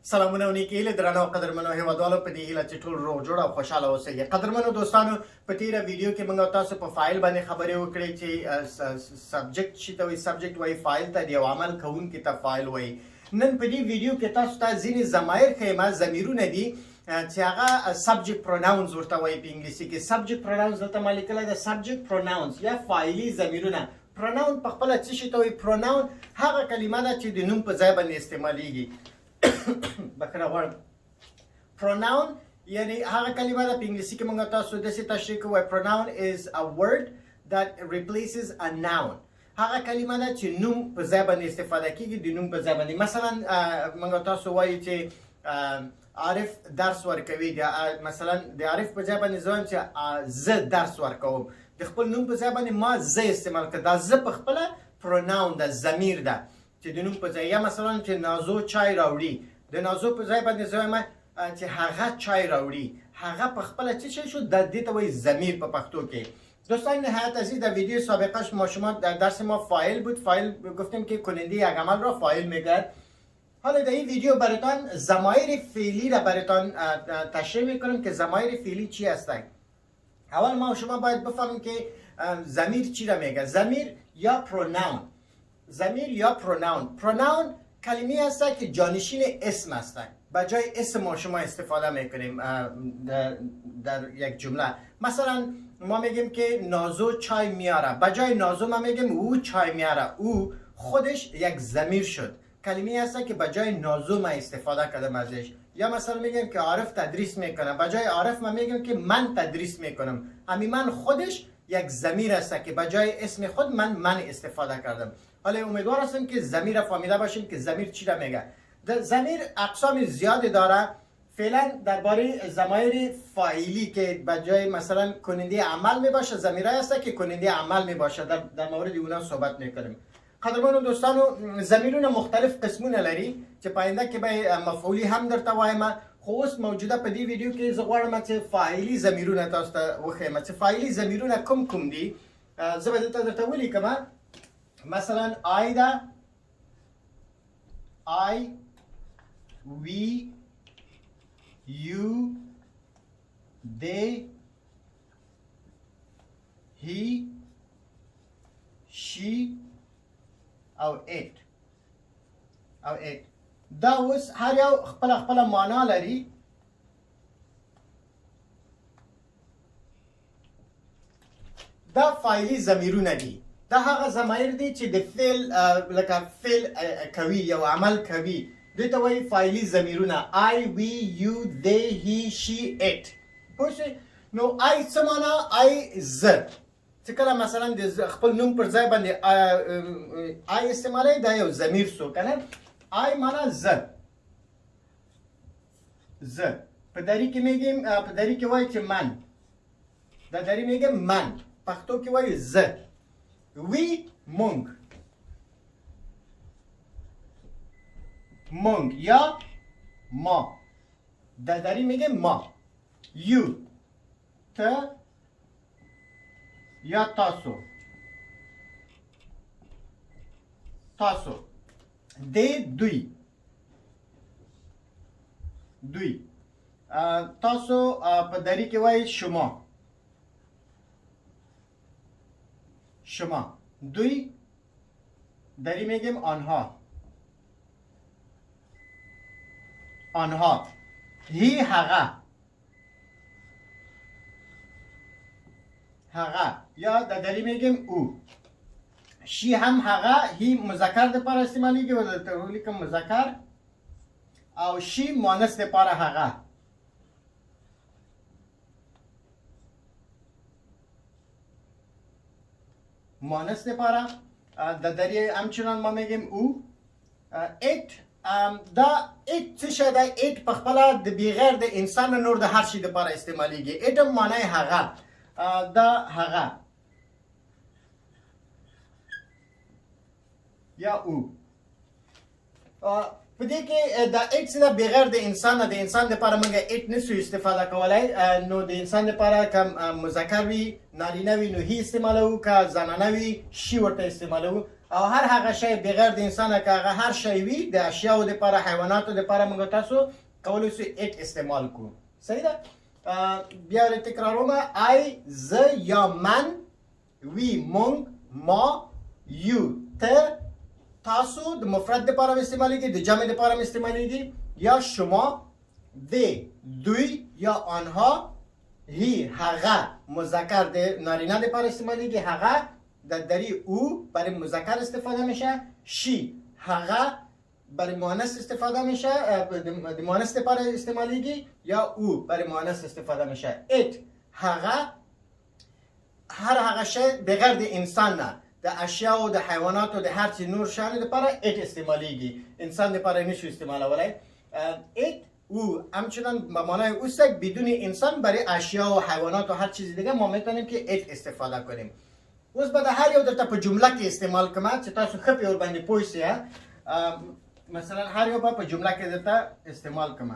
سلامونه ونیکې له درنو قدرمنو هیوادوالو په دې هیله چې ټول روغ جوړ او خوشاله اوسئ. قدرمنو دوستانو په تیره ویډیو کې موږ تاسو په فاعل باندې خبرې وکړې چې سبجیکټ شي ته وایي سبجیکټ وایي فاعل ته یو عمل کوونکی ته فاعل وایي. نن په دې ویډیو کې تاسو ته ځینې ضمایر ښیم ضمیرونه دي چې هغه سبجیکټ پروناونز ورته وایي په انګلیسي کې. سبجیکټ پروناونز دلته ما لیکلی ده سبجیکټ پروناونز یا فاعلي ضمیرونه. پروناون په خپله څه شي ته وایي؟ پروناون هغه کلمه ده چې د نوم په ځای باندې استعمالیږي. بخښنه غواړم. pronoun یعنی هغه کلمه ده په انګلیسي کې موږ تاسو داسې تشریح کوو. pronoun is a word that replaces a noun. هغه کلمه ده چې نوم په ځای باندې استفاده کیږي د نوم په ځای باندې. مثلا موږ تاسو وایو چې عارف درس ورکوي. مثلا د عارف په ځای باندې زه وایم چې زه درس ورکوم. د خپل نوم په ځای باندې ما زه استعمال کړ. دا زه په خپله pronoun ده، ضمیر ده چې د نوم په ځای. یا مثلا چې نازو چای راوړي، د نازو په ځای باندې زه وایم چې هغه چای راوړي. هغه په خپله چه شی شد؟ دې ته وایي ضمیر په پښتو کې. دوستان نهایت عزیز در ویدیو سابقه ما شما در درس ما فاعل بود. فاعل گفتیم که کننده یک عمل را فاعل میگه. حالا در این ویدیو براتان ضمایر فعلی را براتان تشریح میکنم که ضمایر فعلی چی هستند. اول ما شما باید بفهمیم که ضمیر چی را میگه. ضمیر یا پروناون. ضمیر یا پروناون. پروناون کلمه هست که جانشین اسم هستند. به جای اسم ما شما استفاده میکنیم در یک جمله. مثلا ما میگیم که نازو چای میاره. به جای نازو ما میگیم او چای میاره. او خودش یک ضمیر شد. کلمه هست که به جای نازو ما استفاده کردم ازش. یا مثلا میگیم که عارف تدریس میکنه. به جای عارف ما میگیم که من تدریس میکنم. همین من خودش یک ضمیر است که به جای اسم خود من استفاده کردم. حالا امیدوار هستم که ضمیر فهمیده باشین که ضمیر چی را میگه. ضمیر اقسام زیادی داره. فعلا درباره ضمایر فاعلی که به جای مثلا کننده عمل می باشه ضمیرایی هست که کننده عمل می باشه در مورد اونا صحبت میکنیم. قدرمنو دوستانو ضمیرونه مختلف قسمونه لري چې پاینده کې به مفعولی هم درته وایم. خو اوس موجوده په دې ویډیو کې زه غواړم چې فاعلي ضمیرونه تاسو ته وښیم چې فاعلي ضمیرونه کوم دي. زه به دلته درته ولیکم. مثلا آی ده، I, we, you, they, he, she او it. دا اوس هر یو خپل معنا لري. دا فاعلي ضمیرونه دي. دا هغه ضمایر دي چې د فعل لکه فعل کوي یو عمل کوي. دوی ته وایي فاعلي ضمیرونه. I, we, you, they, he, she, it. پوه شئ؟ نو I څه معنا؟ I زه چې کله مثلا د خپل نوم پر ځای باندې I استعمالوي دا یو ضمیر شو که نه. I معنا زه. په دری کې میگیم په دری کې وایي چې من. در دری میگیم من. پښتو کې وایي زه. We مونږ. مونږ یا ما. در دری میگه ما. You ته یا تاسو. دی دوی. تاسو په دری کې وایي شما. دوی دری میگیم آنها. هی هغه. یا در دری میگیم او. شی هم هغه. هی مذکر لپاره استعمالیږي و دلته ولیکم مذکر. او شی مؤنث لپاره هغه. مؤنث لپاره در دری همچنان ما میگیم او. it دا it څه شی ده؟ it په خپله د بغیر د انسان نور د هر شي لپاره استعمالیږي. it هم معنی هغه. دا هغه یا او. په دې کې دا ایټ څه ده؟ بغیر د انسان د انسان لپاره موږ ایټ نشو استفاده کولای. نو د انسان لپاره که مذکر وي نارینه وي نو هی استعمالوو، که زنانه وي شي ورته استعمالوو. او هر هغه شی بغیر د انسان که هغه هر شی وي د اشیاء لپاره حیوانات لپاره موږ تاسو کولی شو اټ استعمال کو. صحیح ده؟ بیا تکراروم. ای ز یا من، وی مونږ، ما یو ته، تاسو د مفرد لپاره استعمالیږي، د جمع لپاره استعمالیږي، یا شما، دی، دوی یا آنها، هی هغه مذکر د نارینه لپاره استعمالیږي، هغه دری او برای مذکر استفاده میشه، شی هغه برای مؤنث استفاده میشه، د مؤنث لپاره استعمالیږي، یا او برای مؤنث استفاده میشه. ات هغه هر هغه شی بغیر د انسان نه، د اشیاء و د حیوانات و د هر چی نور شان لپاره ات استعمالیږي، انسان لپاره نشو استعمالولای. ات او همچنان به معنای اوست بدون انسان برای اشیاء و حیوانات و هر چیز دیگه ما میتونیم که ات استفاده کنیم. اوس به د هر یو درته په جمله کې استعمال کوم چې تاسو ښه په ور باندې پوه شئ. مثلا هر یو په جمله کې درته استعمال کوم.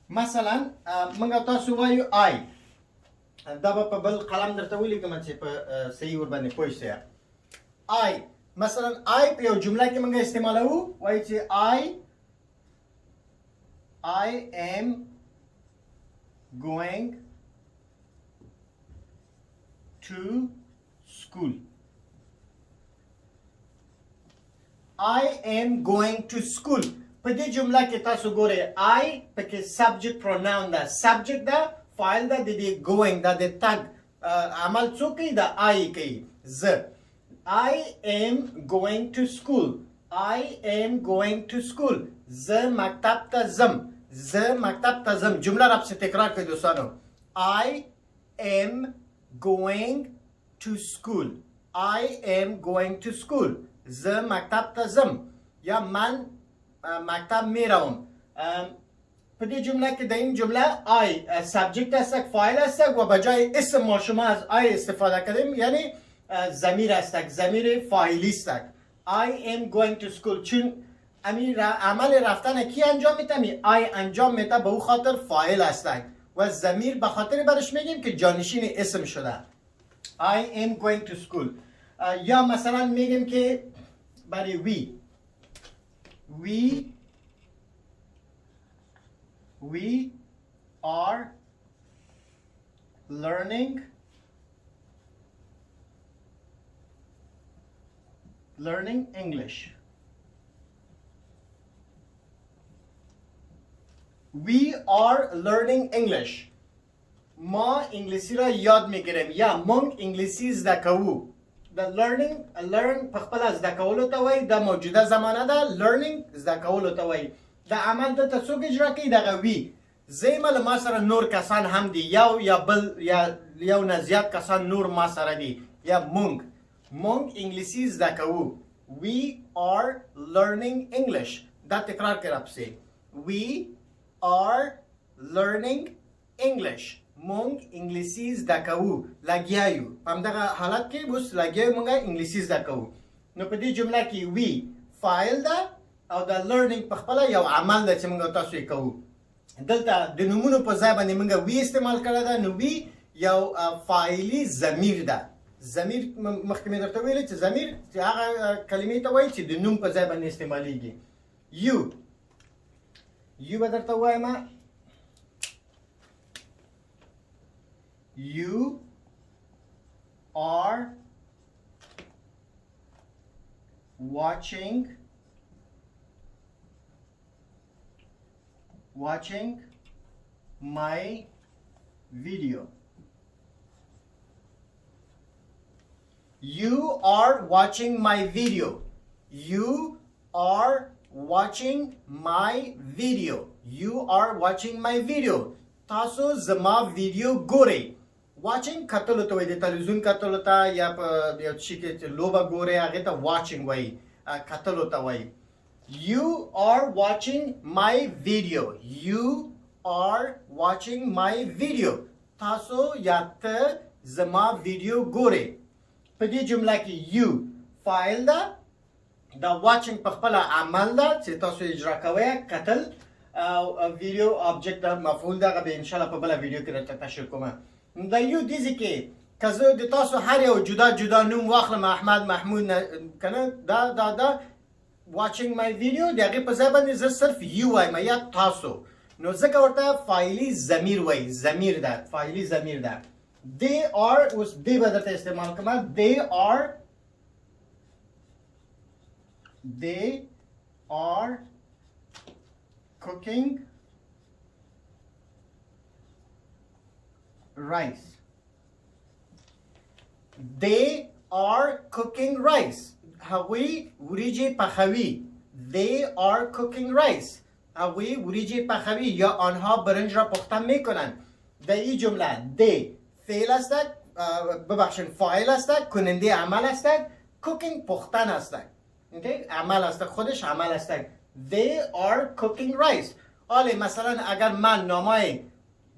مثلا موږ تاسو وایو آی، دا به په بل قلم درته ولیکم چې په صحیح ور باندې پوه شئ. آی مثلا آی په یو جمله کې موږ استعمالوو، وایي چې I am going to school. I am going to school. په دې جمله کې تاسو ګورئ I پکې subject pronoun ده، subject ده، فاعل ده، د دې going ده، د تګ عمل څوک کوي؟ د I کوي، زه. I am going to school. I am going to school. زه مکتب ته ځم. زه مکتب ته ځم. جمله را پسې تکرار کړئ دوستانو. I am going to school. I am going to school. زه مکتب ته ځم. یا من مکتب میروم. په دې جمله کې د این جمله I سابجکت است، فاعل است و بجای اسم ما شما از I استفاده کردیم، یعنی ضمیر است، ضمیر فاعلی است. I am going to school. چون امی عمل رفتن کی انجام میده؟ می I انجام میده، به او خاطر فاعل است و ضمیر به خاطر برش میگیم که جانشین اسم شده. I am going to school. یا مثلا میگیم که برای we are learning English. We are learning English. ما انگلیسی را یاد میگیریم یا مونږ انگلیسی زده کوو. د learn په خپل زده کولو ته وایي، د موجوده زمانه ده learning زده کولو ته وایي. د عمل د څوک اجرا کوي؟ دغه وی. زیمه له ما سره نور کسان هم دي، یا بل یا یو نه زیات کسان نور ما سره دي، یا مونږ انگلیسی زده کوو. We are learning English. دا تکرار کړه پسې. We are learning English. مونږ انګلیسي زده کوو، لګیا یو. په همدغه حالت کې اوس لګیا یو، مونږ انګلیسي زده کوو. نو په دې جمله کې وی فاعل ده او د لرنینګ په خپله یو عمل ده چې مونږ تاسو یې کوو. دلته د نومونو په ځای باندې مونږ وی استعمال کړی ده. نو وی یو فاعلي ضمیر ده. ضمیر مخکې مې درته ویلي چې ضمیر چې هغه کلمې ته وایي چې د نوم په ځای باندې استعمالیږي. یو به درته وایم. You are watching my video. You are watching my video. You are watching my video. You are watching my video. تاسو زما ویډیو ګورئ. واچینګ کتلو ته وایي، د تلویزیون کتلو ته یا په یو شي کې لوبه ګورئ هغې ته واچینګ وایي، کتلو ته وایي. You are watching my video. You are watching my video. تاسو یا ته زما ویډیو ګورئ. په دې جمله کې you فاعل ده، دا واچینګ په خپله عمل ده چې تاسو اجرا کوئ، کتل. او ویډیو آبجکت ده، مفعول ده. هغه به انشاءالله په بله ویډیو کې درته تشریح کوم. د یو دیزی کې که زه د تاسو هر یو جدا جدا نوم واخلم احمد محمود کنه دا watching my video د هغې په ځای باندې زه صرف یو وایم یا تاسو نو ځکه ورته فاعلي ضمیر وایي ضمیر ده فاعلي ضمیر ده they are اوس دی به درته استعمال کوم they are cooking rice they are cooking rice هغوی وریجې پخوي they are cooking rice هغوی وریجې پخوي یا آنها برنج را پخته میکنند در این جمله they فعل است ببخشید فاعل است کننده عمل است cooking پختن است عمل است خودش عمل است they are cooking rice حالا مثلا اگر من نامای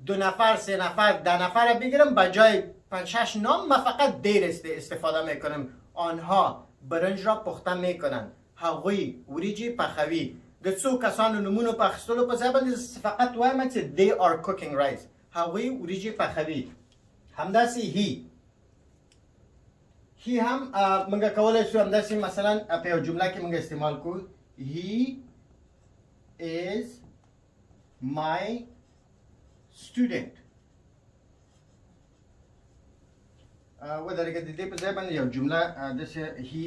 2 نفر 3 نفر 10 نفر بگیرم به جای 5-6 نام من فقط دیر استفاده میکنم آنها برنج را پخته میکنند هغوی وریجی پخوی د څو کسانو نمونو په اخیستلو په ځای باندې فقط وایم چې they are cooking rice هغوی وریجی پخوي همداسې he هم موږ کولی شو همداسې مثلا په یو جمله کې موږ استعمال کوو he is my student ودرګه د دې په ځای باندې یو جمله داسې he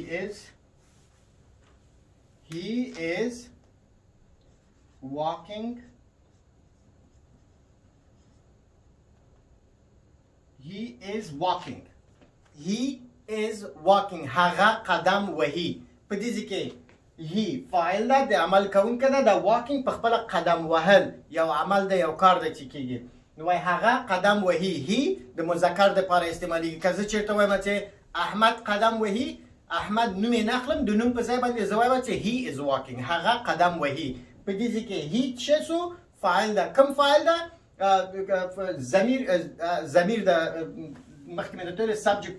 is walking هغه قدم وهي په دې کې he فاعل ده د عمل کوونکی ده د walking په خپل قدم وهل یو عمل ده یو کار ده چې کیږي نو هغه قدم وهي he د مذکر د لپاره استعماليږي که زه چیرته وایم چې احمد قدم وهي احمد نوم یې نخلم د نوم په ځای باندې زه وایم چې he is walking هغه قدم وهي په دې کې he څه سو فاعل ده کوم فاعل ده ضمیر ده مخکې مې درته ویل subject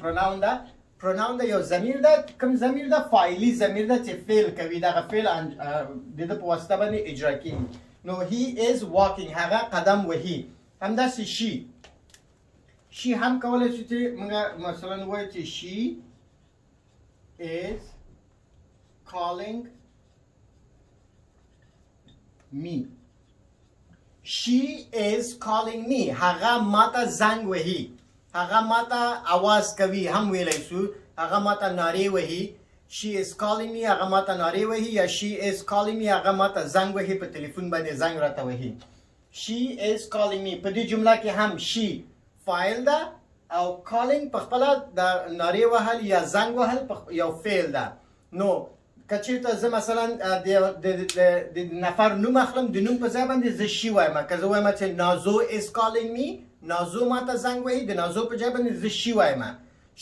pronoun ده یو ضمیر ده کوم ضمیر ده فاعلي ضمیر ده چې فعل کوي دغه فعل د ده په واسطه باندې اجرا کیږي نو he is walking هغه قدم وهي همداسې she هم کولی شو چې موږ مثلا ووایو چې she is calling me she is calling me هغه ماته زنګ وهي هغه ماته आवाज کوي هم ویلی شو هغه ماته نارې وهي she is calling me هغه ماته نارې وهي یا she is calling me هغه ماته زنګ وهي په تلیفون باندې زنګ راته وهي she is calling me په دې جمله کې هم she فاعل ده او calling په خپله د نارې وهل یا زنګ وهل یو فعل ده نو که چېرته زه مثلا د نفر نوم اخلم د نوم په ځای باندې زه شي وایم که زه وایم چې نازو is calling me نازو ماته زنګ وهي د نازو په ځای باندې زه شي وایم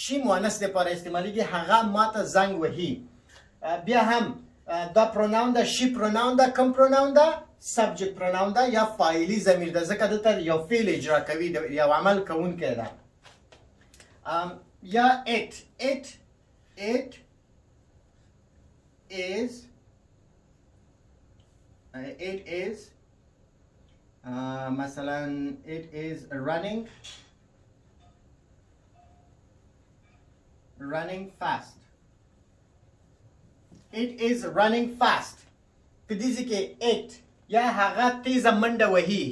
شي مؤنث لپاره استعمالېږي هغه ماته زنګ وهي بیا هم دا پروناون ده شي پروناون ده کوم پروناون ده subject pronoun ده یا فاعلي ضمیر ده ځکه دلته یو فعل اجرا کوي یو عمل کوونکی ده یا it is مثلا it is running fast it is running fast په دې کې it یا هغه تیزه منډه وهي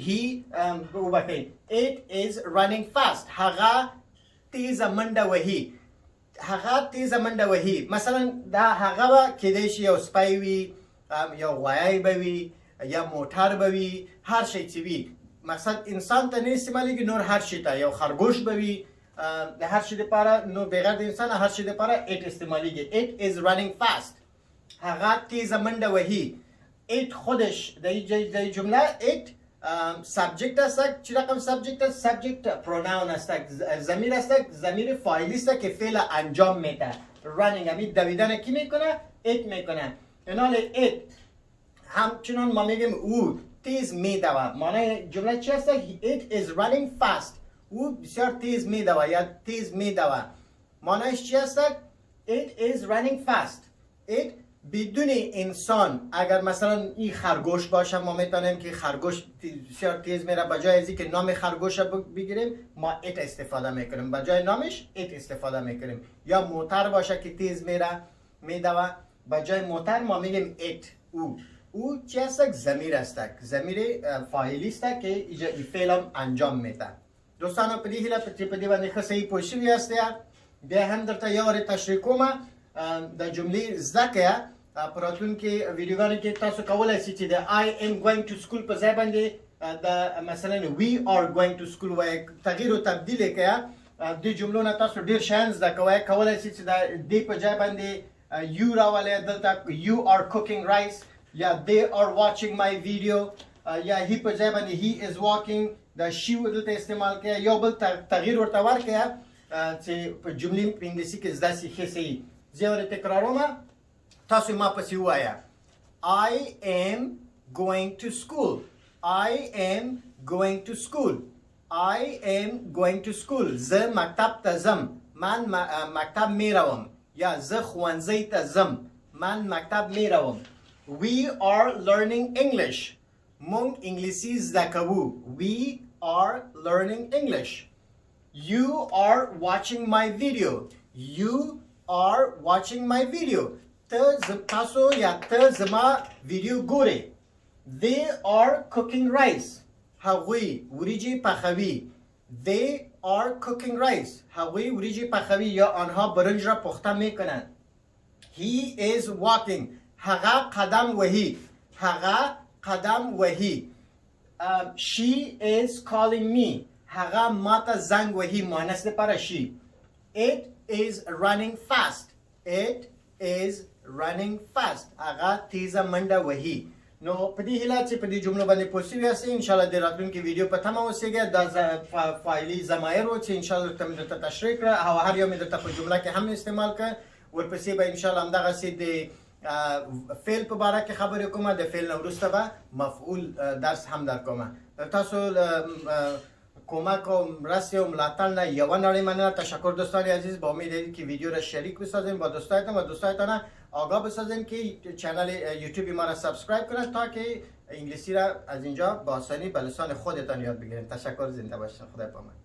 it is running fast هغه تیزه منډه وهي مثلا دا هغه کېدای شي یو سپی وي یو غوایی به وي یا موټر به وي هر شی چې وي مقصد انسان ته نه استعمالېږي نور هر شي ته یو خرګوش به وي د هر شي دپاره نو بغیر د انسان هر شي دپاره it استعمالېږي it is running fast هغه تیزه منډه وهي it خودش در جمله it subject است چی رقم subject است subject pronoun است ضمیر است ضمیر فاعلی است که فعل انجام میده running همین دویدن کی میکنه it میکنه اینال it همچنان ما میگیم او تیز میدوه معنی جمله چی است it is running fast او بسیار تیز میدوه یا تیز میدوه معنیش چی است it is running fast it بدون انسان اگر مثلا این خرگوش باشه ما میتونیم که خرگوش بسیار تیز میره، بجای از اینکه نام خرگوش بگیریم ما ات استفاده میکنیم، بجای نامش ات استفاده میکنیم. یا موتر باشه که تیز میره میدوه، بجای موتر ما میگیم ات. او چی است؟ ضمیر است، ضمیر فاعلی است که اینجا این فعل انجام میده. دوستان په دې هیله په دې باندې ښه صحیح پوه شوي یاست. بیا هم درته یو وارې تشریح کوم د جملې زده کړه. په راتلونکي ویډیوګانو کې تاسو کولی شئ چې د I am going to school په ځای باندې د مثلا we are going to school وایي، تغییر او تبدیل یې کړه. دې جملو نه تاسو ډېر شیان زده کوئ. کولی شئ چې د دې په ځای باندې you راولئ، دلته you are cooking rice یا they are watching my video یا he په ځای باندې he is walking دا she دلته استعمال کړئ. یو بل تغییر ورته ورکړئ چې په جملې په انګلیسي کې زده شي ښه صحیح. زه یې تکراروم، تاسو ما پسې ووایه I am going to school. I am going to school. I am going to school. زه مکتب ته ځم، من مکتب میروم. یا زه ښوونځي ته ځم، من مکتب میروم. We are learning English. مونږ انګلیسي زده کوو. We are learning English. You are watching my video. You are watching my video. تاسو یا ته زما ویډیو ګورئ. They are cooking rice. هغوی وریجې پخوي. They are cooking rice. هغوی وریجې پخوي یا آنها برنج را پخته میکنند. He is walking. هغه قدم وهي. هغه قدم وهي. She is calling me. هغه ماته زنگ وهي. مؤنث لپاره she. It is running fast. It is running fast. هغه تیزه منډه وهي. نو په دې هیله چې په دې جملو باندې پوه شوي یاست. انشاءالله د راتلونکي ویډیو په تمه اوسئ. دا فاعلي ضمایر و چې انشاءالله درته تشریح کړه او هر یو مې درته په جمله کې هم استعمال کړه. ورپسې به انشاءالله همدغسې د فعل په باره کې خبرې کوم، د فعل نه وروسته به مفعول درس هم در کوم. تاسو کمک و مرسته و ملاتړ نه یوه نړۍ مننه. تشکر دوستان عزیز. با امید که ویدیو را شریک بسازیم با دوستایتان و دوستایتان آگاه بسازیم که چنل یوتیوب ما را سابسکرایب کنند تا که انگلیسی را از اینجا با آسانی به لسان خودتان یاد بگیرید. تشکر. زنده باشین. خدا پامن.